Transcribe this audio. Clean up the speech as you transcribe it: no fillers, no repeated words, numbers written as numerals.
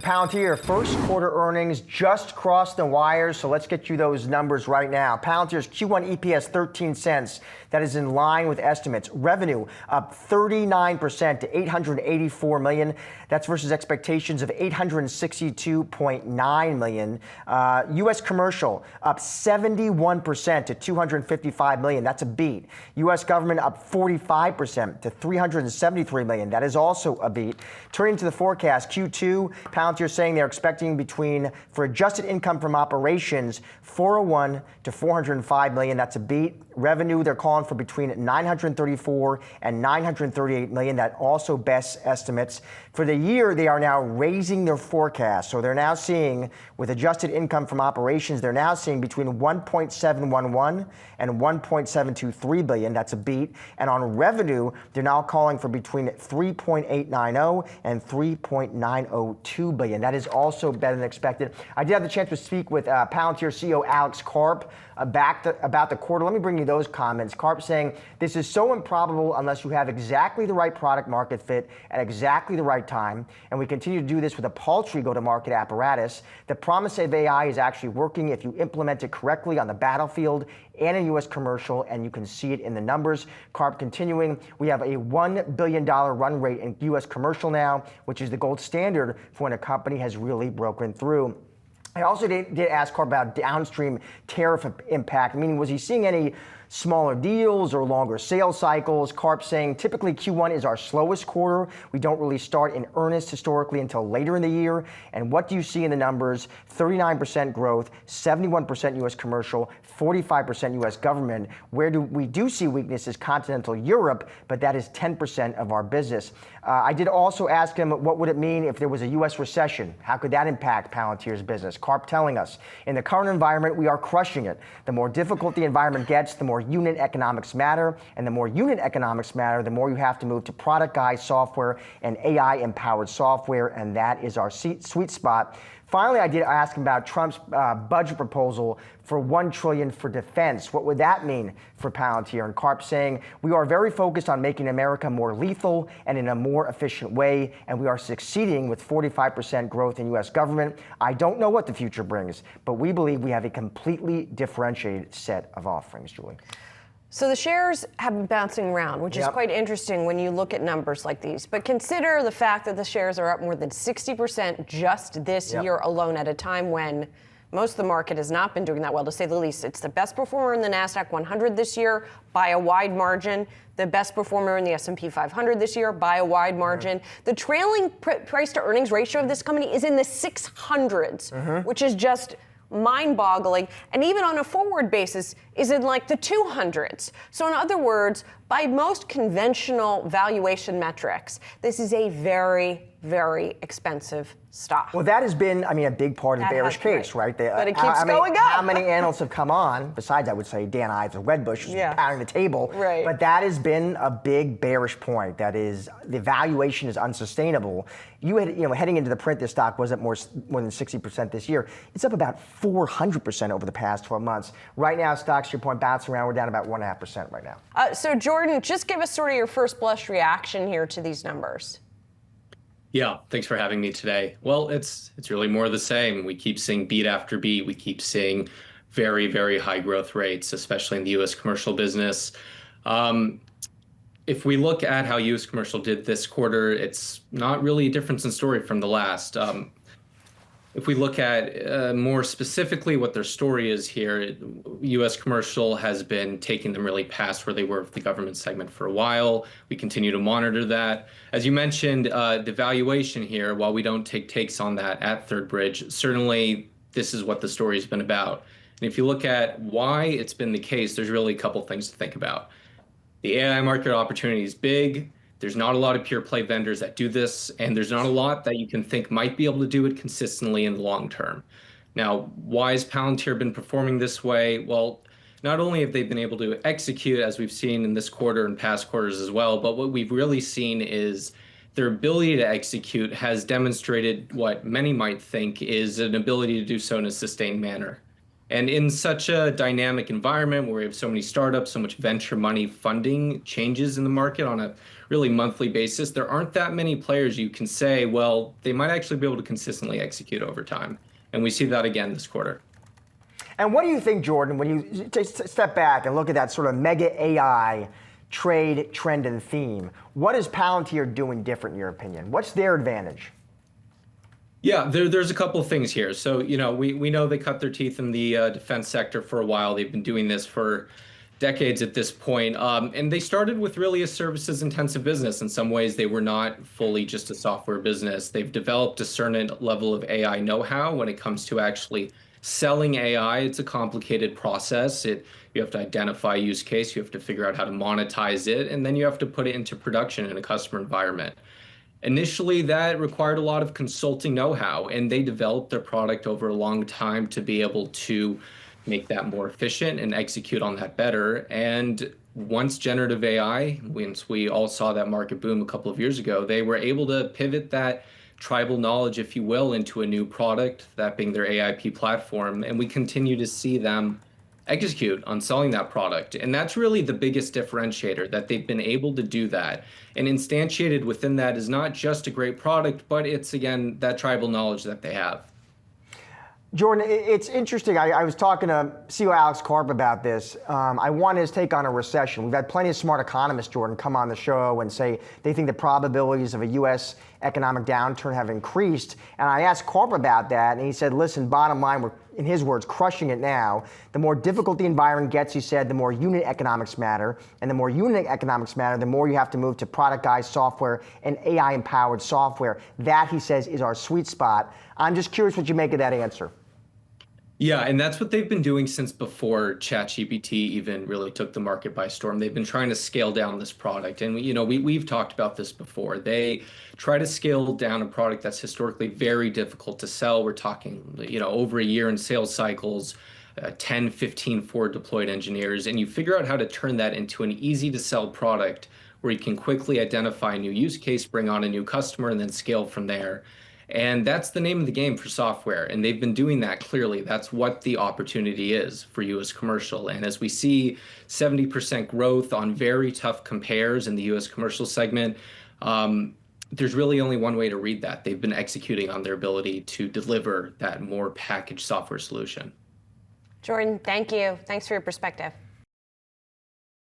Palantir, first quarter earnings just crossed the wires, so let's get you those numbers right now. Palantir's Q1 EPS 13 cents. That is in line with estimates. Revenue up 39% to $884 million. That's versus expectations of $862.9 million. U.S. commercial up 71% to $255 million. That's a beat. U.S. government up 45% to $373 million. That is also a beat. Turning to the forecast, Q2, Palantir saying they're expecting for adjusted income from operations, 401 to 405 million. That's a beat. Revenue, they're calling for between 934 and 938 million. That also best estimates. For the year, they are now raising their forecast. So they're now seeing, with adjusted income from operations, they're now seeing between 1.711 and 1.723 billion. That's a beat. And on revenue, they're now calling for between 3.890 and 3.902 billion. That is also better than expected. I did have the chance to speak with Palantir CEO Alex Karp about the quarter. Let me bring you those comments. Karp saying, this is so improbable unless you have exactly the right product market fit at exactly the right time. And we continue to do this with a paltry go-to-market apparatus. The promise of AI is actually working if you implement it correctly on the battlefield and in U.S. commercial, and you can see it in the numbers. Karp continuing, we have a $1 billion run rate in U.S. commercial now, which is the gold standard for when a company has really broken through. I also did ask Karp about downstream tariff impact, meaning was he seeing any smaller deals or longer sales cycles? Karp saying typically Q1 is our slowest quarter. We don't really start in earnest historically until later in the year. And what do you see in the numbers? 39% growth, 71% U.S. commercial, 45% U.S. government. Where we do see weakness is continental Europe, but that is 10% of our business. I did also ask him what would it mean if there was a U.S. recession? How could that impact Palantir's business? Karp telling us, in the current environment, we are crushing it. The more difficult the environment gets, the more unit economics matter, and the more unit economics matter, the more you have to move to productized software and AI-empowered software, and that is our sweet spot. Finally, I did ask him about Trump's budget proposal for $1 trillion for defense. What would that mean for Palantir? And Karp saying, we are very focused on making America more lethal and in a more efficient way, and we are succeeding with 45% growth in U.S. government. I don't know what the future brings, but we believe we have a completely differentiated set of offerings, Julie. So the shares have been bouncing around, which is quite interesting when you look at numbers like these. But consider the fact that the shares are up more than 60% just this year alone, at a time when most of the market has not been doing that well, to say the least. It's the best performer in the NASDAQ 100 this year by a wide margin. The best performer in the S&P 500 this year by a wide margin. The trailing price to earnings ratio of this company is in the 600s, which is just mind-boggling, and even on a forward basis is in like the 200s. So in other words, by most conventional valuation metrics, this is a very, very expensive stock. Well, that has been, a big part of the bearish case, right? But it keeps going up. How many analysts have come on, besides, I would say, Dan Ives of Wedbush, who's pounding the table. Right. But that has been a big bearish point. That is, the valuation is unsustainable. You had, heading into the print, this stock wasn't more than 60% this year. It's up about 400% over the past 12 months. Right now, stocks, to your point, bouncing around. We're down about 1.5% right now. So Jordan, just give us sort of your first blush reaction here to these numbers. Yeah, thanks for having me today. Well, it's really more of the same. We keep seeing beat after beat. We keep seeing very, very high growth rates, especially in the U.S. commercial business. If we look at how U.S. commercial did this quarter, it's not really a difference in story from the last. If we look at more specifically what their story is here, U.S. commercial has been taking them really past where they were with the government segment for a while. We continue to monitor that. As you mentioned, the valuation here, while we don't take takes on that at Third Bridge, certainly this is what the story has been about. And if you look at why it's been the case, there's really a couple things to think about. The AI market opportunity is big. There's not a lot of pure play vendors that do this, and there's not a lot that you can think might be able to do it consistently in the long term. Now, why has Palantir been performing this way? Well, not only have they been able to execute, as we've seen in this quarter and past quarters as well, but what we've really seen is their ability to execute has demonstrated what many might think is an ability to do so in a sustained manner. And in such a dynamic environment where we have so many startups, so much venture money funding changes in the market on a really monthly basis, there aren't that many players you can say, well, they might actually be able to consistently execute over time. And we see that again this quarter. And what do you think, Jordan, when you step back and look at that sort of mega AI trade trend and theme, what is Palantir doing different in your opinion? What's their advantage? Yeah, there's a couple of things here. So, we know they cut their teeth in the defense sector for a while. They've been doing this for decades at this point. And they started with really a services intensive business. In some ways, they were not fully just a software business. They've developed a certain level of AI know-how when it comes to actually selling AI. It's a complicated process. You have to identify use case, you have to figure out how to monetize it, and then you have to put it into production in a customer environment. Initially, that required a lot of consulting know-how, and they developed their product over a long time to be able to make that more efficient and execute on that better. And once generative AI, once we all saw that market boom a couple of years ago, they were able to pivot that tribal knowledge, if you will, into a new product, that being their AIP platform. And we continue to see them execute on selling that product. And that's really the biggest differentiator, that they've been able to do that. And instantiated within that is not just a great product, but it's, again, that tribal knowledge that they have. Jordan, it's interesting. I was talking to CEO Alex Karp about this. I want his take on a recession. We've had plenty of smart economists, Jordan, come on the show and say they think the probabilities of a U.S. economic downturn have increased. And I asked Karp about that, and he said, listen, bottom line, we're, in his words, crushing it now. The more difficult the environment gets, he said, the more unit economics matter. And the more unit economics matter, the more you have to move to productized software and AI-empowered software. That, he says, is our sweet spot. I'm just curious what you make of that answer. Yeah, and that's what they've been doing since before ChatGPT even really took the market by storm. They've been trying to scale down this product. And we've talked about this before. They try to scale down a product that's historically very difficult to sell. We're talking, over a year in sales cycles, 10, 15 forward deployed engineers, and you figure out how to turn that into an easy to sell product where you can quickly identify a new use case, bring on a new customer, and then scale from there. And that's the name of the game for software. And they've been doing that clearly. That's what the opportunity is for US commercial. And as we see 70% growth on very tough compares in the US commercial segment, there's really only one way to read that. They've been executing on their ability to deliver that more packaged software solution. Jordan, thank you. Thanks for your perspective.